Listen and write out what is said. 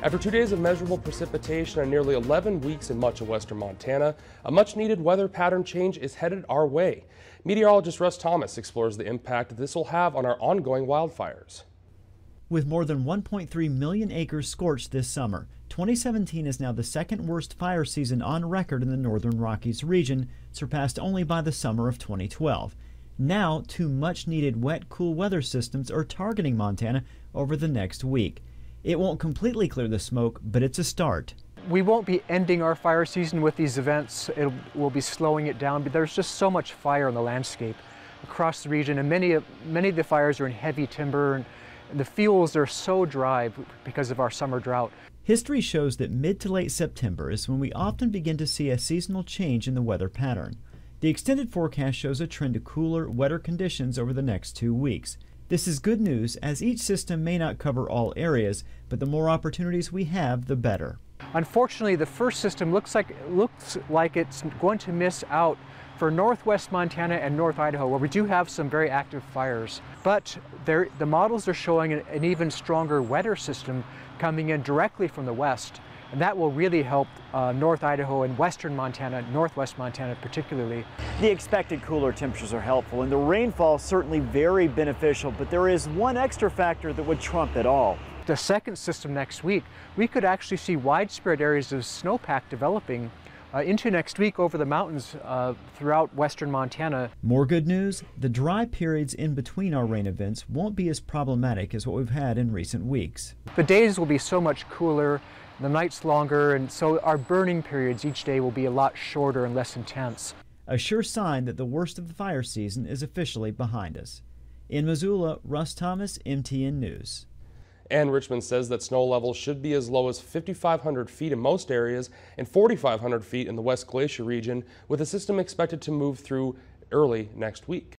After 2 days of measurable precipitation and nearly 11 weeks in much of western Montana, a much-needed weather pattern change is headed our way. Meteorologist Russ Thomas explores the impact this will have on our ongoing wildfires. With more than 1.3 million acres scorched this summer, 2017 is now the second worst fire season on record in the northern Rockies region, surpassed only by the summer of 2012. Now, two much-needed wet, cool weather systems are targeting Montana over the next week. It won't completely clear the smoke, but it's a start. We won't be ending our fire season with these events. We'll be slowing it down, but there's just so much fire in the landscape across the region, and many of the fires are in heavy timber, and the fields are so dry because of our summer drought. History shows that mid to late September is when we often begin to see a seasonal change in the weather pattern. The extended forecast shows a trend to cooler, wetter conditions over the next 2 weeks. This is good news, as each system may not cover all areas, but the more opportunities we have, the better. Unfortunately, the first system looks like it's going to miss out for northwest Montana and north Idaho, where we do have some very active fires. But the models are showing an even stronger, wetter system coming in directly from the west, and that will really help north Idaho and western Montana, northwest Montana particularly. The expected cooler temperatures are helpful, and the rainfall certainly very beneficial, but there is one extra factor that would trump it all. The second system next week, we could actually see widespread areas of snowpack developing into next week over the mountains throughout western Montana. More good news, the dry periods in between our rain events won't be as problematic as what we've had in recent weeks. The days will be so much cooler, the nights longer, and so our burning periods each day will be a lot shorter and less intense. A sure sign that the worst of the fire season is officially behind us. In Missoula, Russ Thomas, MTN News. And Richmond says that snow levels should be as low as 5,500 feet in most areas and 4,500 feet in the West Glacier region, with the system expected to move through early next week.